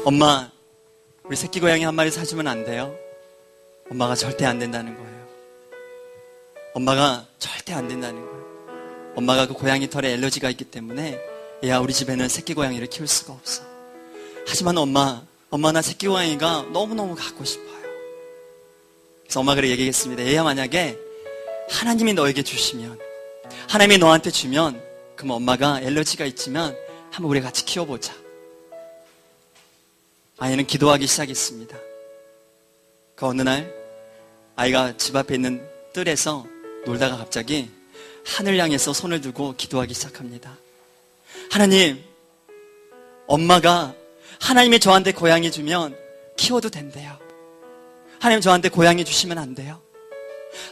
엄마, 우리 새끼 고양이 한 마리 사주면 안 돼요? 엄마가 절대 안 된다는 거예요. 엄마가 절대 안 된다는 거예요. 엄마가 그 고양이 털에 알러지가 있기 때문에 얘야, 우리 집에는 새끼 고양이를 키울 수가 없어. 하지만 엄마 나 새끼 고양이가 너무너무 갖고 싶어요. 그래서 엄마가 그렇게 얘기했습니다. 얘야, 만약에 하나님이 너에게 주시면, 하나님이 너한테 주면, 그럼 엄마가 알러지가 있지만 한번 우리 같이 키워보자. 아이는 기도하기 시작했습니다. 그 어느 날 아이가 집 앞에 있는 뜰에서 놀다가 갑자기 하늘 향해서 손을 들고 기도하기 시작합니다. 하나님, 엄마가 하나님이 저한테 고양이 주면 키워도 된대요. 하나님, 저한테 고양이 주시면 안 돼요?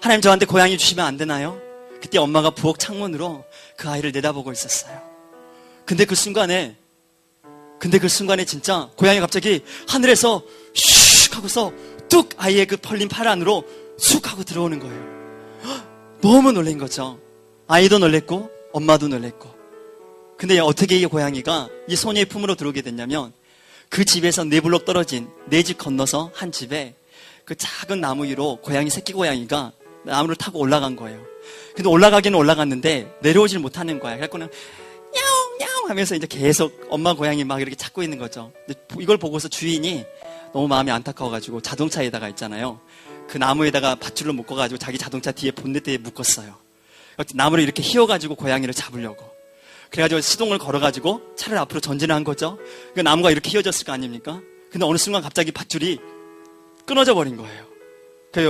하나님, 저한테 고양이 주시면 안 되나요? 그때 엄마가 부엌 창문으로 그 아이를 내다보고 있었어요. 근데 그 순간에 진짜 고양이가 갑자기 하늘에서 슉 하고서 뚝 아이의 그 벌린 팔 안으로 쑥 하고 들어오는 거예요. 너무 놀란 거죠. 아이도 놀랬고 엄마도 놀랬고. 근데 어떻게 이 고양이가 이 소녀의 품으로 들어오게 됐냐면, 그 집에서 4블록 떨어진 4집 건너서 한 집에 그 작은 나무 위로 고양이, 새끼 고양이가 나무를 타고 올라간 거예요. 근데 올라가기는 올라갔는데 내려오질 못하는 거야. 그래갖고는 야옹 하면서 이제 계속 엄마 고양이 막 이렇게 찾고 있는 거죠. 근데 이걸 보고서 주인이 너무 마음이 안타까워가지고 자동차에다가 있잖아요, 그 나무에다가 밧줄로 묶어가지고 자기 자동차 뒤에 본네트에 묶었어요. 나무를 이렇게 휘어가지고 고양이를 잡으려고. 그래가지고 시동을 걸어가지고 차를 앞으로 전진을 한 거죠. 그 나무가 이렇게 휘어졌을 거 아닙니까? 근데 어느 순간 갑자기 밧줄이 끊어져 버린 거예요.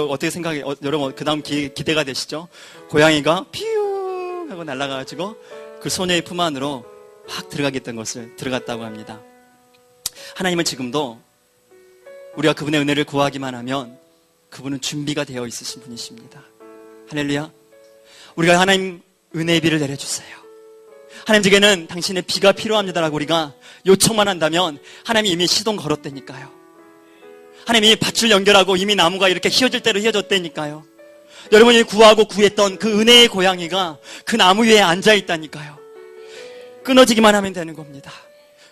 어떻게 생각해? 여러분, 그 다음 기대가 되시죠? 고양이가 피우 하고 날아가가지고 그 소녀의 품 안으로 확 들어갔다고 합니다. 하나님은 지금도 우리가 그분의 은혜를 구하기만 하면 그분은 준비가 되어 있으신 분이십니다. 할렐루야. 우리가 하나님 은혜의 비를 내려주세요. 하나님, 제게는 당신의 비가 필요합니다라고 우리가 요청만 한다면 하나님이 이미 시동 걸었다니까요. 하나님이 밧줄 연결하고 이미 나무가 이렇게 휘어질 대로 휘어졌다니까요. 여러분이 구하고 구했던 그 은혜의 고양이가 그 나무 위에 앉아있다니까요. 끊어지기만 하면 되는 겁니다.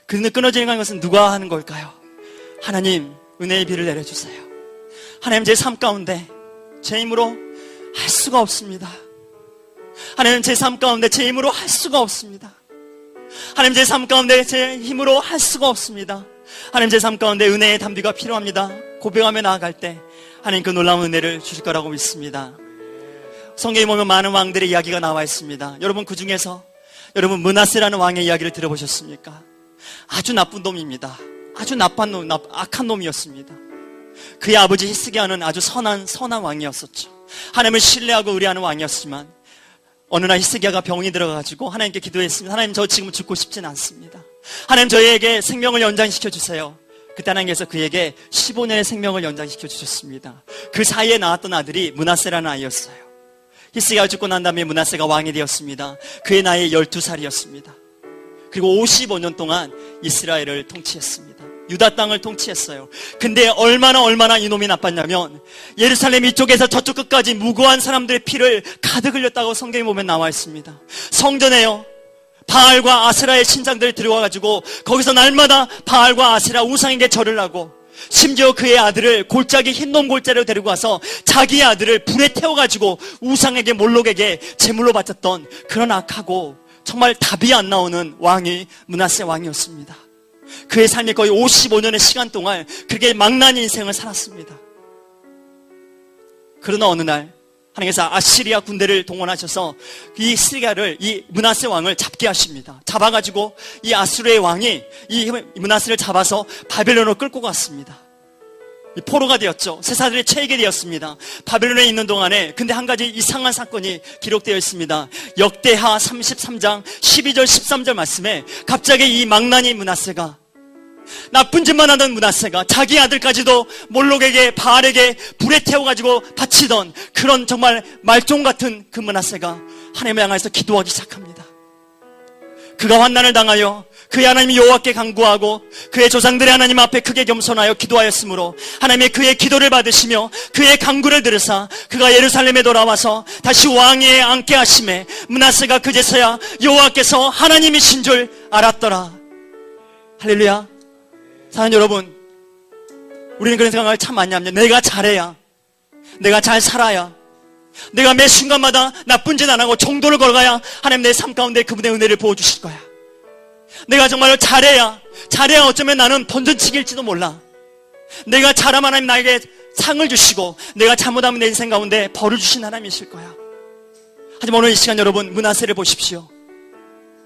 근데 끊어지는 것은 누가 하는 걸까요? 하나님, 은혜의 비를 내려주세요. 하나님, 제 삶 가운데 제 힘으로 할 수가 없습니다. 하나님, 제 삶 가운데 제 힘으로 할 수가 없습니다. 하나님, 제 삶 가운데 제 힘으로 할 수가 없습니다. 하나님, 제 삶 가운데 은혜의 담비가 필요합니다. 고백하며 나아갈 때 하나님 그 놀라운 은혜를 주실 거라고 믿습니다. 성경에 보면 많은 왕들의 이야기가 나와 있습니다. 여러분, 그 중에서 여러분 므낫세라는 왕의 이야기를 들어보셨습니까? 아주 나쁜 놈입니다. 아주 악한 놈이었습니다. 그의 아버지 히스기야는 아주 선한 왕이었었죠. 하나님을 신뢰하고 의뢰하는 왕이었지만 어느 날 히스기야가 병이 들어가지고 하나님께 기도했습니다. 하나님, 저 지금 죽고 싶진 않습니다. 하나님, 저에게 생명을 연장시켜 주세요. 그때 하나님께서 그에게 15년의 생명을 연장시켜 주셨습니다. 그 사이에 낳았던 아들이 므낫세라는 아이였어요. 히스기야가 죽고 난 다음에 므낫세가 왕이 되었습니다. 그의 나이 12살이었습니다. 그리고 55년 동안 이스라엘을 통치했습니다. 유다 땅을 통치했어요. 근데 얼마나 이놈이 나빴냐면 예루살렘 이쪽에서 저쪽 끝까지 무고한 사람들의 피를 가득 흘렸다고 성경에 보면 나와 있습니다. 성전에요, 바알과 아세라의 신상들을 들어와가지고 거기서 날마다 바알과 아세라 우상에게 절을 하고, 심지어 그의 아들을 골짜기 흰놈 골짜기로 데리고 와서 자기의 아들을 불에 태워가지고 우상에게, 몰록에게 제물로 바쳤던 그런 악하고 정말 답이 안 나오는 왕이 므낫세 왕이었습니다. 그의 삶이 거의 55년의 시간 동안 그렇게 망나니 인생을 살았습니다. 그러나 어느 날 하나님께서 아시리아 군대를 동원하셔서 이 시리아를, 이 므낫세 왕을 잡게 하십니다. 잡아가지고 이 아수르의 왕이 이 므낫세를 잡아서 바벨론으로 끌고 갔습니다. 포로가 되었죠. 세사들의 체익이 되었습니다. 바벨론에 있는 동안에 근데 한 가지 이상한 사건이 기록되어 있습니다. 역대하 33장 12절 13절 말씀에 갑자기 이 망나니 므낫세가, 나쁜 짓만 하던 므낫세가 자기 아들까지도 몰록에게, 바알에게 불에 태워가지고 바치던 그런 정말 말종 같은 그 므낫세가 하나님을 향해서 기도하기 시작합니다. 그가 환난을 당하여 그의 하나님 여호와께 간구하고 그의 조상들의 하나님 앞에 크게 겸손하여 기도하였으므로 하나님의 그의 기도를 받으시며 그의 간구를 들으사 그가 예루살렘에 돌아와서 다시 왕위에 앉게 하심에 므낫세가 그제서야 여호와께서 하나님이신 줄 알았더라. 할렐루야. 사랑하는 여러분, 우리는 그런 생각을 참 많이 합니다. 내가 잘해야, 내가 잘 살아야, 내가 매 순간마다 나쁜 짓 안 하고 정도를 걸어가야 하나님 내 삶 가운데 그분의 은혜를 부어주실 거야. 내가 정말로 잘해야 어쩌면 나는 번전치기일지도 몰라. 내가 잘하면 하나님 나에게 상을 주시고, 내가 잘못하면 내 인생 가운데 벌을 주신 하나님이실 거야. 하지만 오늘 이 시간 여러분, 므낫세를 보십시오.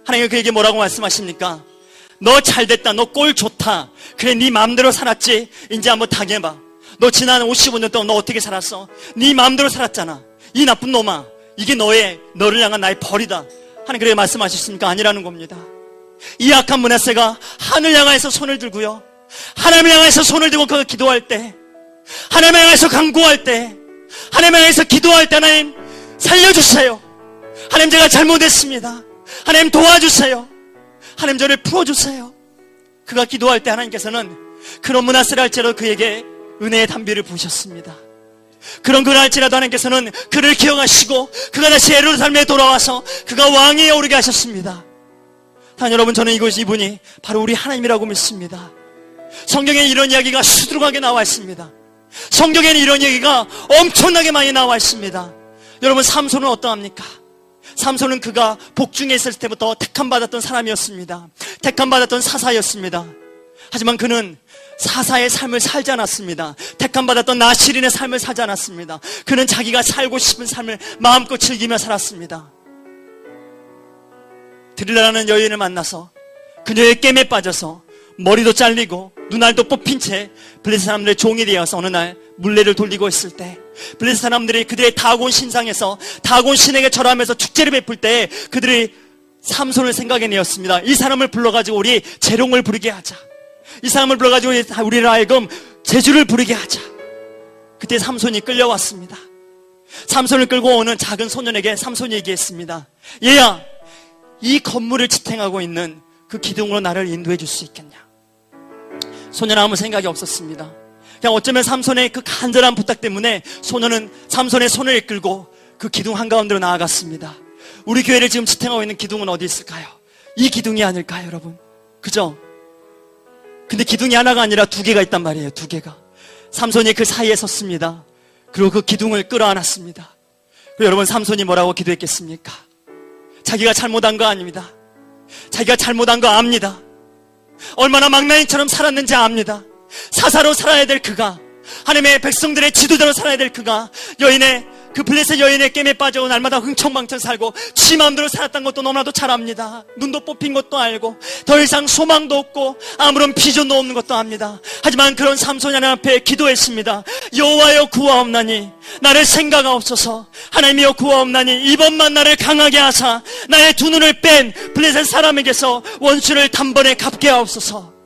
하나님이 그에게 뭐라고 말씀하십니까? 너 잘됐다, 너 꼴 좋다, 그래 네 마음대로 살았지, 이제 한번 당해봐. 너 지난 55년 동안 너 어떻게 살았어? 네 마음대로 살았잖아. 이 나쁜 놈아, 이게 너를 향한 나의 벌이다. 하나님 그렇게 말씀하셨습니까? 아니라는 겁니다. 이 악한 므낫세가 하늘 향해서 손을 들고요, 하나님을 향해서 손을 들고 그가 기도할 때, 하나님을 향해서 간구할 때, 하나님을 향해서 기도할 때, 하나님 살려주세요. 하나님 제가 잘못했습니다. 하나님 도와주세요. 하나님 저를 풀어주세요. 그가 기도할 때 하나님께서는 그런 므낫세를 할지라도 그에게 은혜의 담비를 부으셨습니다. 그런 그를 할지라도 하나님께서는 그를 기억하시고 그가 다시 예루살렘에 돌아와서 그가 왕위에 오르게 하셨습니다. 단 여러분, 저는 이분이 바로 우리 하나님이라고 믿습니다. 성경에 이런 이야기가 수두룩하게 나와 있습니다. 성경에는 이런 얘기가 엄청나게 많이 나와 있습니다. 여러분, 삼손은 어떠합니까? 삼손은 그가 복중에 있을 때부터 택함받았던 사람이었습니다. 택함받았던 사사였습니다. 하지만 그는 사사의 삶을 살지 않았습니다. 택함받았던 나실인의 삶을 살지 않았습니다. 그는 자기가 살고 싶은 삶을 마음껏 즐기며 살았습니다. 드릴라라는 여인을 만나서 그녀의 깸에 빠져서 머리도 잘리고 눈알도 뽑힌 채 블레셋 사람들의 종이 되어서 어느 날 물레를 돌리고 있을 때, 블레셋 사람들이 그들의 다곤 신상에서 다곤 신에게 절하면서 축제를 베풀 때 그들이 삼손을 생각해내었습니다. 이 사람을 불러가지고 우리 재롱을 부리게 하자. 이 사람을 불러가지고 우리를 하여금 제주를 부리게 하자. 그때 삼손이 끌려왔습니다. 삼손을 끌고 오는 작은 소년에게 삼손이 얘기했습니다. 얘야, 이 건물을 지탱하고 있는 그 기둥으로 나를 인도해 줄 수 있겠냐? 소년은 아무 생각이 없었습니다. 그냥 어쩌면 삼손의 그 간절한 부탁 때문에 소년은 삼손의 손을 이끌고 그 기둥 한가운데로 나아갔습니다. 우리 교회를 지금 지탱하고 있는 기둥은 어디 있을까요? 이 기둥이 아닐까요, 여러분? 그죠? 근데 기둥이 하나가 아니라 두 개가 있단 말이에요. 두 개가. 삼손이 그 사이에 섰습니다. 그리고 그 기둥을 끌어안았습니다. 그리고 여러분, 삼손이 뭐라고 기도했겠습니까? 자기가 잘못한 거 아닙니다. 자기가 잘못한 거 압니다. 얼마나 망나니처럼 살았는지 압니다. 사사로 살아야 될 그가, 하나님의 백성들의 지도자로 살아야 될 그가 그 블레셋 여인의 깸에 빠져 날마다 흥청망청 살고 지 마음대로 살았던 것도 너무나도 잘 압니다. 눈도 뽑힌 것도 알고 더 이상 소망도 없고 아무런 비전도 없는 것도 압니다. 하지만 그런 삼손이 하나님 앞에 기도했습니다. 여호와여 구하옵나니 나를 생각하옵소서. 하나님이여 구하옵나니 이번만 나를 강하게 하사 나의 두 눈을 뺀 블레셋 사람에게서 원수를 단번에 갚게 하옵소서.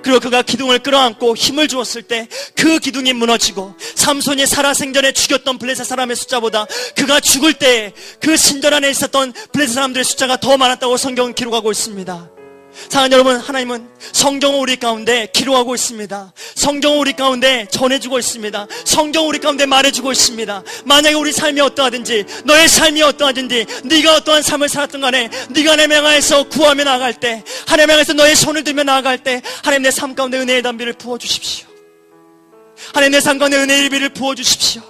그리고 그가 기둥을 끌어안고 힘을 주었을 때 그 기둥이 무너지고 삼손이 살아생전에 죽였던 블레셋 사람의 숫자보다 그가 죽을 때 그 신전 안에 있었던 블레셋 사람들의 숫자가 더 많았다고 성경은 기록하고 있습니다. 사랑하는 여러분, 하나님은 성경을 우리 가운데 기록하고 있습니다. 성경을 우리 가운데 전해주고 있습니다. 성경을 우리 가운데 말해주고 있습니다. 만약에 우리 삶이 어떠하든지, 너의 삶이 어떠하든지, 네가 어떠한 삶을 살았든 간에 네가 하나님 향해서 구하며 나아갈 때, 하나님 향해서 너의 손을 들며 나아갈 때 하나님 내 삶 가운데 은혜의 담비를 부어주십시오. 하나님 내 삶 가운데 은혜의 비를 부어주십시오.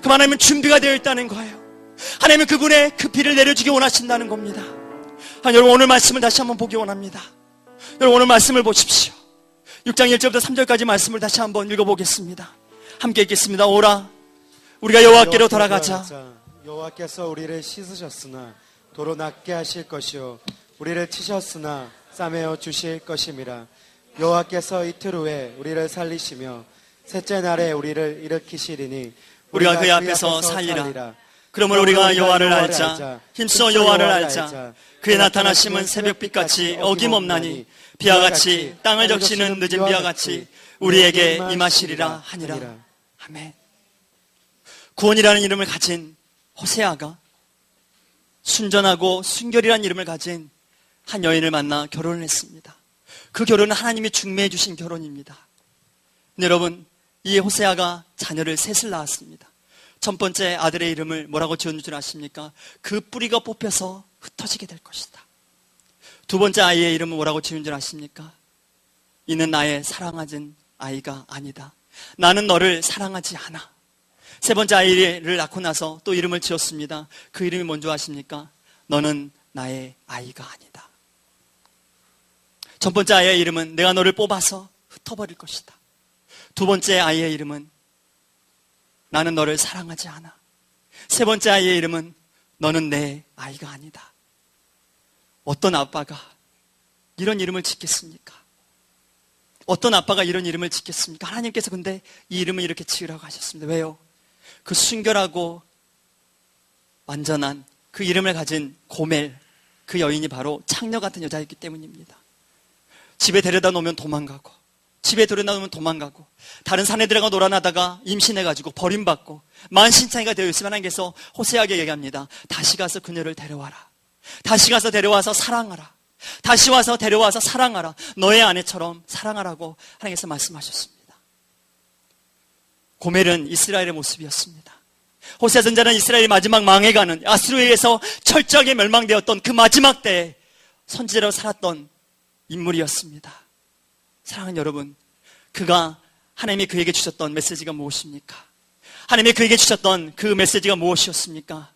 그럼 하나님은 준비가 되어 있다는 거예요. 하나님은 그분의 그 비를 내려주기 원하신다는 겁니다. 여러분, 오늘 말씀을 다시 한번 보기 원합니다. 여러분, 오늘 말씀을 보십시오. 6장 1절부터 3절까지 말씀을 다시 한번 읽어보겠습니다. 함께 읽겠습니다. 오라, 우리가 여호와께로 돌아가자. 여호와께서 우리를 씻으셨으나 도로 낫게 하실 것이요 우리를 치셨으나 싸매어 주실 것임이라. 여호와께서 이틀 후에 우리를 살리시며 셋째 날에 우리를 일으키시리니 우리가 그의 앞에서 살리라. 그러므로 우리가 여호와를 알자. 힘써 여호와를 알자. 그의 나타나심은 새벽빛같이 어김없나니 비와 같이 땅을 적시는 늦은 비와 같이 우리에게 임하시리라 하니라. 아멘. 구원이라는 이름을 가진 호세아가 순전하고 순결이라는 이름을 가진 한 여인을 만나 결혼을 했습니다. 그 결혼은 하나님이 중매해 주신 결혼입니다. 근데 여러분, 이 호세아가 자녀를 셋을 낳았습니다. 첫 번째 아들의 이름을 뭐라고 지었는 줄 아십니까? 그 뿌리가 뽑혀서 흩어지게 될 것이다. 두 번째 아이의 이름은 뭐라고 지은 줄 아십니까? 이는 나의 사랑하는 아이가 아니다. 나는 너를 사랑하지 않아. 세 번째 아이를 낳고 나서 또 이름을 지었습니다. 그 이름이 뭔지 아십니까? 너는 나의 아이가 아니다. 첫 번째 아이의 이름은 내가 너를 뽑아서 흩어버릴 것이다. 두 번째 아이의 이름은 나는 너를 사랑하지 않아. 세 번째 아이의 이름은 너는 내 아이가 아니다. 어떤 아빠가 이런 이름을 짓겠습니까? 어떤 아빠가 이런 이름을 짓겠습니까? 하나님께서 근데 이 이름을 이렇게 지으라고 하셨습니다. 왜요? 그 순결하고 완전한 그 이름을 가진 고멜, 그 여인이 바로 창녀 같은 여자였기 때문입니다. 집에 데려다 놓으면 도망가고, 집에 데려다 놓으면 도망가고, 다른 사내들하고 놀아나다가 임신해가지고 버림받고 만신창이가 되어 있으면 하나님께서 호세아에게 얘기합니다. 다시 가서 그녀를 데려와라. 다시 가서 데려와서 사랑하라. 다시 와서 데려와서 사랑하라. 너의 아내처럼 사랑하라고 하나님께서 말씀하셨습니다. 고멜은 이스라엘의 모습이었습니다. 호세아 선지자는 이스라엘이 마지막 망해가는 아수르에 의해서 철저하게 멸망되었던 그 마지막 때에 선지자로 살았던 인물이었습니다. 사랑하는 여러분, 그가 하나님이 그에게 주셨던 메시지가 무엇입니까? 하나님이 그에게 주셨던 그 메시지가 무엇이었습니까?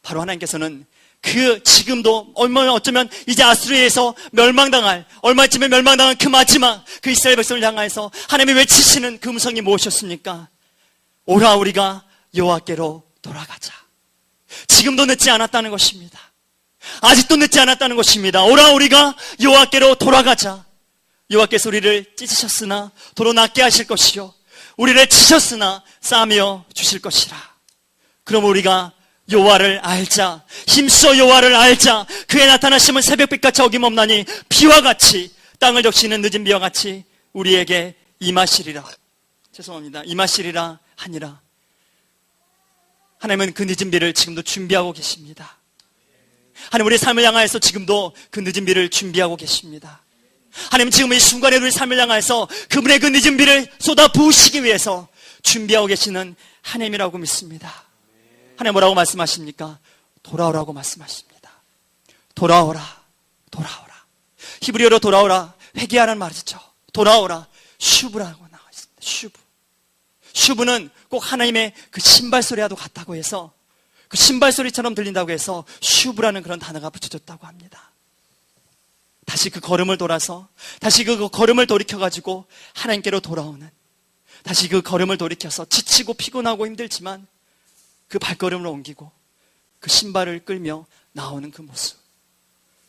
바로 하나님께서는 그 지금도 어쩌면 이제 아수르에서 멸망당할, 얼마쯤에 멸망당한 그 마지막 그 이스라엘 백성을 향해서 하나님이 외치시는 그 음성이 무엇이었습니까? 오라 우리가 여호와께로 돌아가자. 지금도 늦지 않았다는 것입니다. 아직도 늦지 않았다는 것입니다. 오라 우리가 여호와께로 돌아가자. 여호와께서 우리를 찢으셨으나 도로 낫게 하실 것이요 우리를 치셨으나 싸매어 주실 것이라. 그럼 우리가 여호와를 알자. 힘써 여호와를 알자. 그의 나타나심은 새벽빛같이 어김없나니 비와 같이 땅을 적시는 늦은 비와 같이 우리에게 임하시리라. 죄송합니다. 임하시리라 하니라. 하나님은 그 늦은 비를 지금도 준비하고 계십니다. 하나님 우리의 삶을 향하여서 지금도 그 늦은 비를 준비하고 계십니다. 하나님 지금 이 순간에 우리 삶을 향하여서 그분의 그 늦은 비를 쏟아 부으시기 위해서 준비하고 계시는 하나님이라고 믿습니다. 하나님 뭐라고 말씀하십니까? 돌아오라고 말씀하십니다. 돌아오라, 돌아오라. 히브리어로 돌아오라, 회개하라는 말이죠. 돌아오라, 슈브라고 나와 있습니다. 슈브. 슈브는 꼭 하나님의 그 신발 소리와도 같다고 해서 그 신발 소리처럼 들린다고 해서 슈브라는 그런 단어가 붙여졌다고 합니다. 다시 그 걸음을 돌아서 다시 그 걸음을 돌이켜가지고 하나님께로 돌아오는, 다시 그 걸음을 돌이켜서 지치고 피곤하고 힘들지만 그 발걸음을 옮기고 그 신발을 끌며 나오는 그 모습.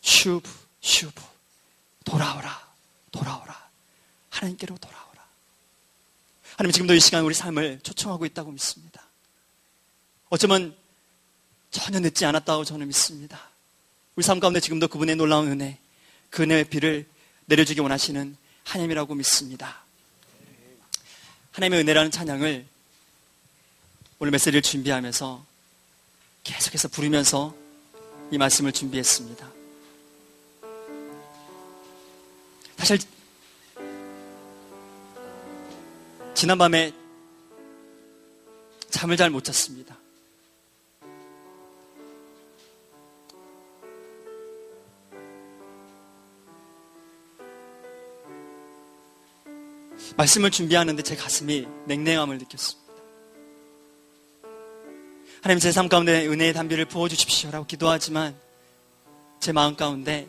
슈브, 슈브. 돌아오라, 돌아오라. 하나님께로 돌아오라. 하나님 지금도 이 시간 우리 삶을 초청하고 있다고 믿습니다. 어쩌면 전혀 늦지 않았다고 저는 믿습니다. 우리 삶 가운데 지금도 그분의 놀라운 은혜, 그 은혜의 비를 내려주기 원하시는 하나님이라고 믿습니다. 하나님의 은혜라는 찬양을 오늘 메시지를 준비하면서 계속해서 부르면서 이 말씀을 준비했습니다. 사실 지난밤에 잠을 잘 못 잤습니다. 말씀을 준비하는데 제 가슴이 냉랭함을 느꼈습니다. 하나님 제 삶 가운데 은혜의 담비를 부어주십시오라고 기도하지만 제 마음 가운데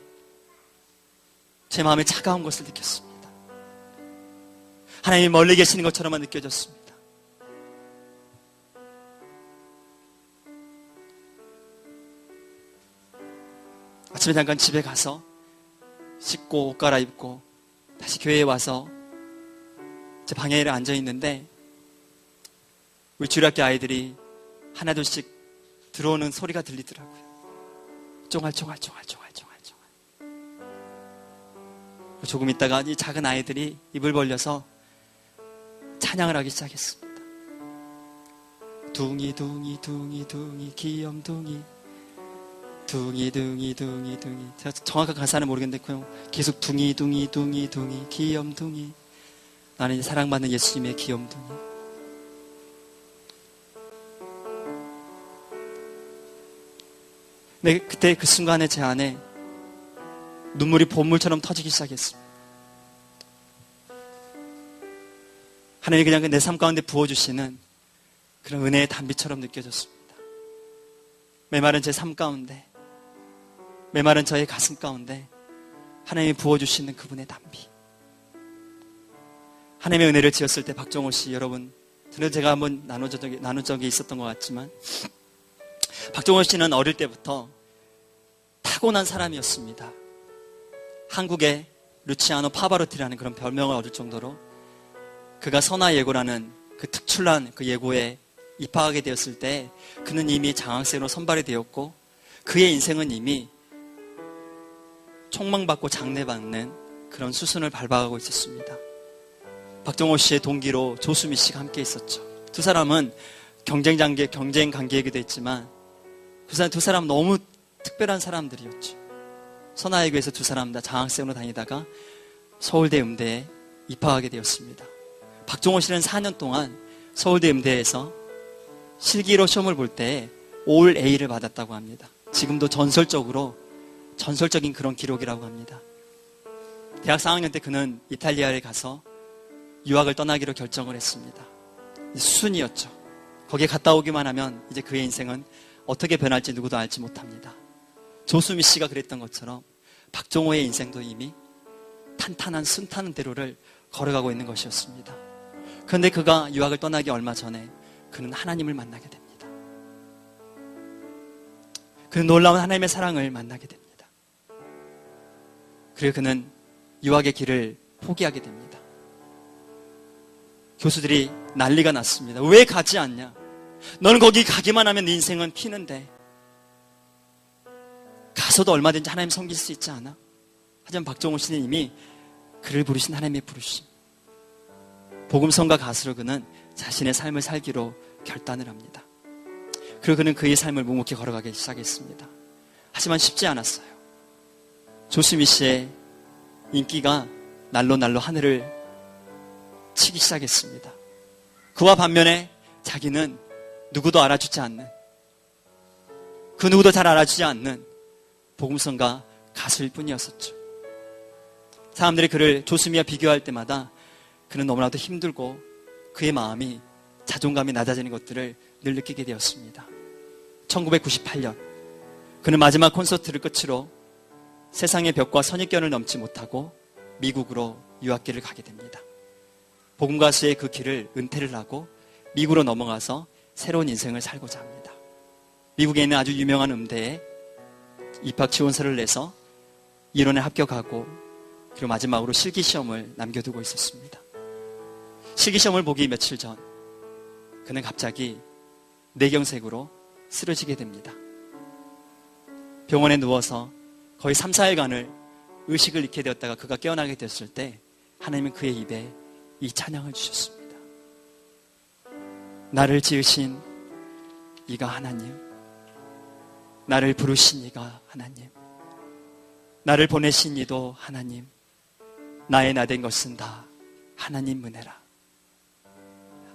제 마음에 차가운 것을 느꼈습니다. 하나님이 멀리 계시는 것처럼만 느껴졌습니다. 아침에 잠깐 집에 가서 씻고 옷 갈아입고 다시 교회에 와서 제 방에 앉아 있는데 우리 주일학교 아이들이 하나둘씩 들어오는 소리가 들리더라고요. 쫑알쫑알쫑알쫑알쫑알쫑알. 조금 있다가 이 작은 아이들이 입을 벌려서 찬양을 하기 시작했습니다. 둥이 둥이 둥이 둥이 귀염둥이 둥이 둥이 둥이 둥이. 제가 정확한 가사는 모르겠는데 그냥 계속 둥이 둥이 둥이 둥이 귀염둥이. 나는 사랑받는 예수님의 귀염둥이. 네, 그때 그 순간에 제 안에 눈물이 봇물처럼 터지기 시작했습니다. 하나님이 그냥 내 삶 가운데 부어주시는 그런 은혜의 단비처럼 느껴졌습니다. 메마른 제 삶 가운데, 메마른 저의 가슴 가운데 하나님이 부어주시는 그분의 단비. 하나님의 은혜를 지었을 때 박정호 씨, 여러분, 전에 제가 한번 나눈 적이 있었던 것 같지만, 박정호 씨는 어릴 때부터 타고난 사람이었습니다. 한국의 루치아노 파바로티라는 그런 별명을 얻을 정도로 그가 선화 예고라는 그 특출난 그 예고에 입학하게 되었을 때 그는 이미 장학생으로 선발이 되었고, 그의 인생은 이미 총망받고 장례받는 그런 수순을 밟아가고 있었습니다. 박정호 씨의 동기로 조수미 씨가 함께 있었죠. 두 사람은 경쟁 관계이기도 했지만 두 사람 너무 특별한 사람들이었죠. 선화예고에서 두 사람 다 장학생으로 다니다가 서울대 음대에 입학하게 되었습니다. 박정호 씨는 4년 동안 서울대 음대에서 실기로 시험을 볼 때 올 A를 받았다고 합니다. 지금도 전설적인 그런 기록이라고 합니다. 대학 4학년 때 그는 이탈리아에 가서 유학을 떠나기로 결정을 했습니다. 수순이었죠. 거기에 갔다 오기만 하면 이제 그의 인생은 어떻게 변할지 누구도 알지 못합니다. 조수미 씨가 그랬던 것처럼 박정호의 인생도 이미 탄탄한 순탄한 대로를 걸어가고 있는 것이었습니다. 그런데 그가 유학을 떠나기 얼마 전에 그는 하나님을 만나게 됩니다. 그는 놀라운 하나님의 사랑을 만나게 됩니다. 그리고 그는 유학의 길을 포기하게 됩니다. 교수들이 난리가 났습니다. 왜 가지 않냐? 너는 거기 가기만 하면 네 인생은 피는데 가서도 얼마든지 하나님 섬길 수 있지 않아? 하지만 박정호 씨는 이미 그를 부르신 하나님의 부르심, 복음성가 가수로 그는 자신의 삶을 살기로 결단을 합니다. 그리고 그는 그의 삶을 묵묵히 걸어가기 시작했습니다. 하지만 쉽지 않았어요. 조수미 씨의 인기가 날로 하늘을 치기 시작했습니다. 그와 반면에 자기는 누구도 알아주지 않는, 그 누구도 잘 알아주지 않는 복음성가 가수일 뿐이었었죠. 사람들이 그를 조수미와 비교할 때마다 그는 너무나도 힘들고 그의 마음이 자존감이 낮아지는 것들을 늘 느끼게 되었습니다. 1998년 그는 마지막 콘서트를 끝으로 세상의 벽과 선입견을 넘지 못하고 미국으로 유학길을 가게 됩니다. 복음가수의 그 길을 은퇴를 하고 미국으로 넘어가서 새로운 인생을 살고자 합니다. 미국에 있는 아주 유명한 음대에 입학 지원서를 내서 이론에 합격하고 그리고 마지막으로 실기시험을 남겨두고 있었습니다. 실기시험을 보기 며칠 전 그는 갑자기 뇌경색으로 쓰러지게 됩니다. 병원에 누워서 거의 3, 4일간을 의식을 잃게 되었다가 그가 깨어나게 되었을 때 하나님은 그의 입에 이 찬양을 주셨습니다. 나를 지으신 이가 하나님, 나를 부르신 이가 하나님, 나를 보내신 이도 하나님, 나의 나 된 것은 다 하나님 은혜라.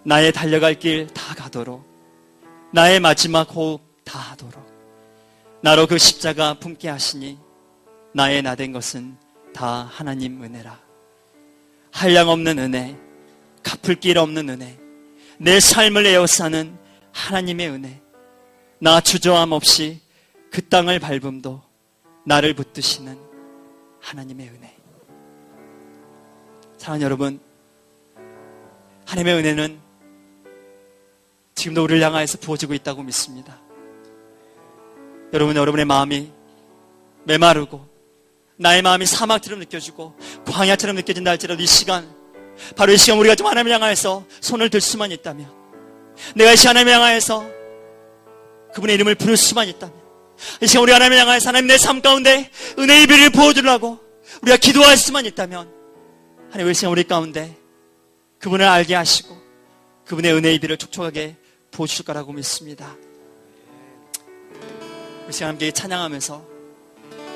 나의 달려갈 길 다 가도록, 나의 마지막 호흡 다 하도록 나로 그 십자가 품게 하시니 나의 나 된 것은 다 하나님 은혜라. 한량없는 은혜, 갚을 길 없는 은혜, 내 삶을 에워싸는 하나님의 은혜, 나 주저함 없이 그 땅을 밟음도 나를 붙드시는 하나님의 은혜. 사랑하는 여러분, 하나님의 은혜는 지금도 우리를 향하여서 부어지고 있다고 믿습니다. 여러분의 마음이 메마르고 나의 마음이 사막처럼 느껴지고 광야처럼 느껴진다 할지라도 이 시간, 바로 이 시간 우리가 좀 하나님을 향하여서 손을 들 수만 있다면, 내가 이 시간 하나님을 향하여서 그분의 이름을 부를 수만 있다면, 이 시간 우리가 하나님을 향하여서 하나님 내 삶 가운데 은혜의 비를 부어주려고 우리가 기도할 수만 있다면 하나님 이 시간 우리 가운데 그분을 알게 하시고 그분의 은혜의 비를 촉촉하게 부어주실 거라고 믿습니다. 이 시간 함께 찬양하면서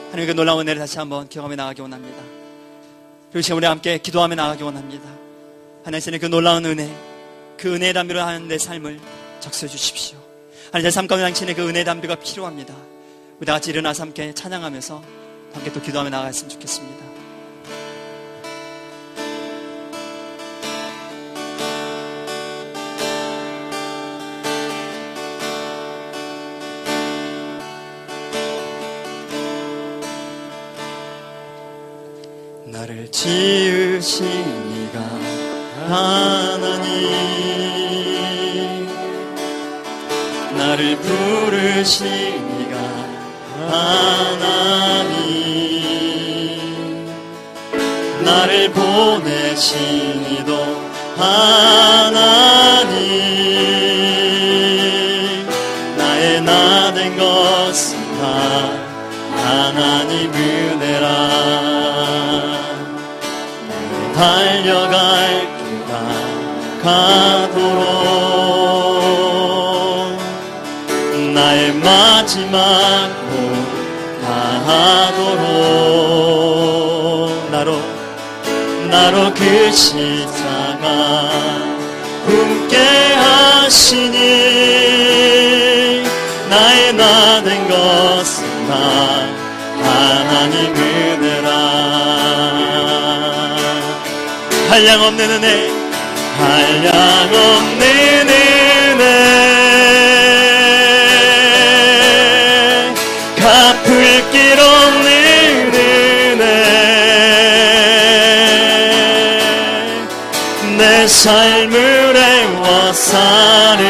하나님의 그 놀라운 은혜를 다시 한번 기억하며 나가기 원합니다. 그리고 지금 우리 함께 기도하며 나가기 원합니다. 하나님의 그 놀라운 은혜, 그 은혜의 담비로 하는 내 삶을 적셔 주십시오. 하나님 내 삶 가운데 당신의 그 은혜의 담비가 필요합니다. 우리 다 같이 일어나서 함께 찬양하면서 함께 또 기도하며 나가셨으면 좋겠습니다. 나를 지으신 이가 하나님, 나를 부르신 이가 하나님, 나를 보내신 이도 하나님, 나의 나 된 것은 다 하나님 은혜라. 달려갈 길가 가도록 나의 마지막 못 다하도록 나로 그 십자가 품게 하시니 나의 나 된 것은 다 하나님 은혜라. 한량없는 은혜, 한량없는 은혜, 갚을 길 없는 은혜, 내 삶을 애워싸는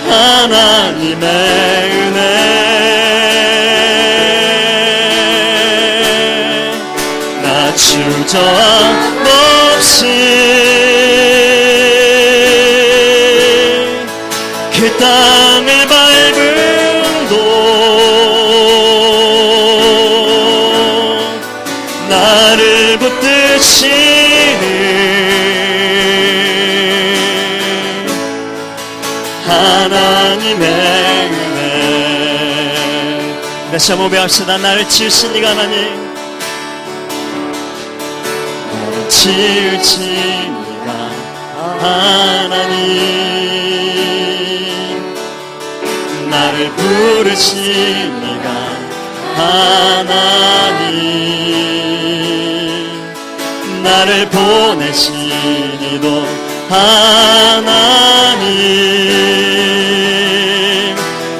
하나님의 은혜, 나 주저함 없이 그 땅을 밟음도 나를 붙드시는 하나님의 은혜. 다시 한번 고백합시다. 나를 지으신 이가 하나님, 나를 지으신 이가 하나님, 나를 부르신 이가 하나님, 나를 보내신 이도 하나님,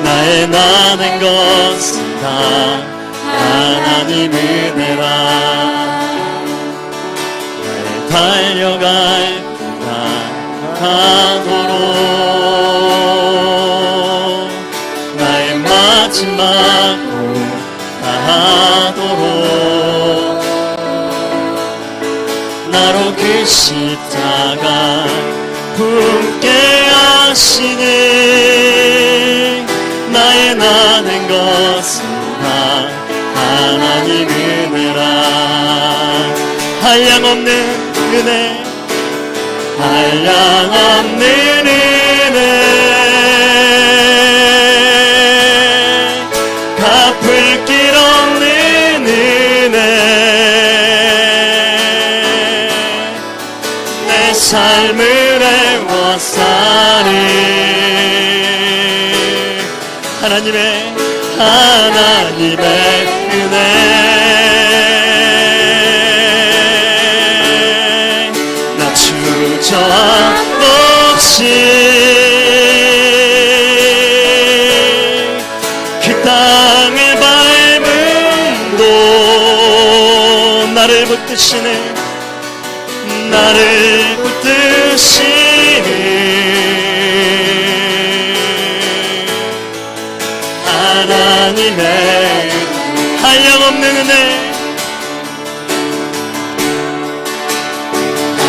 나의 나 된 것은 다 하나님 은혜라. 나의 달려갈 길 가도록 나의 마지막 못 다하도록 나로 그 십자가 품게 하시니 나의 나 된 것은 다 하나님 은혜라. 한량없는 은혜, 한량없는 은혜, 갚을 길 없는 은혜, 내 삶을 애워싸는 하나님의 은혜, 나 주저함 없이 그 땅을 밟음도 나를 붙드시는 하나님의 한량없는 은혜,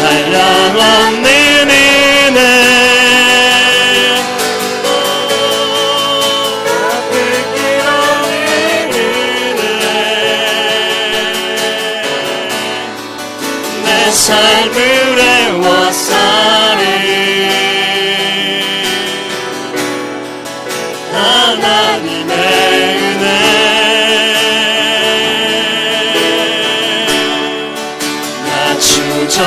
한량없는 은혜, 갚을 길 없는 은혜, 내 삶을 애워싸는 하나님의 은혜, 나 주저함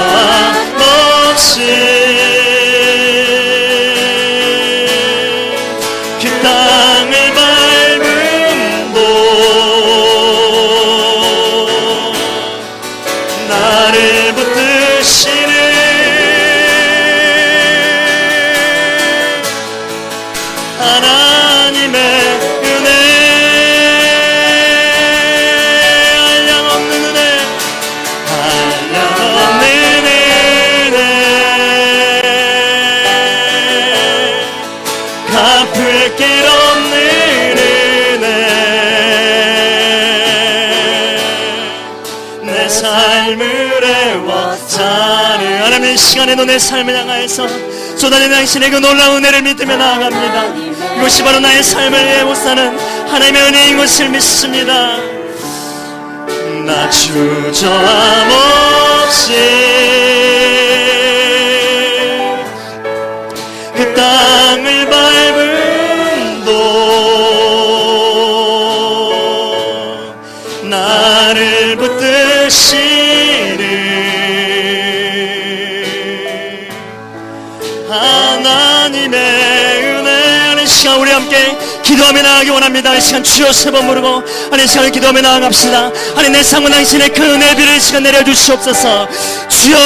없이 그 땅을 밟음도 나를 붙드시는 하나님의 은혜, 삶을 애워싸는 하나님, 이 시간에도 내 삶을 향하여서 쏟아내는 당신의 그 놀라운 은혜를 믿으며 나아갑니다. 이것이 바로 나의 삶을 애워싸는 하나님의 은혜인 것을 믿습니다. 나 주저함 없이 그 땅을 밟은 도 나를 붙드시는 하나님의 은혜. 이 시간 우리 함께 기도하며 나아가기 원합니다. 이 시간 주여 세 번 부르고 하나님, 이 시간을 기도하며 나아갑시다. 하나님, 내 삶은 당신의 그 은혜의 비를 이 시간 내려주시옵소서. 주여.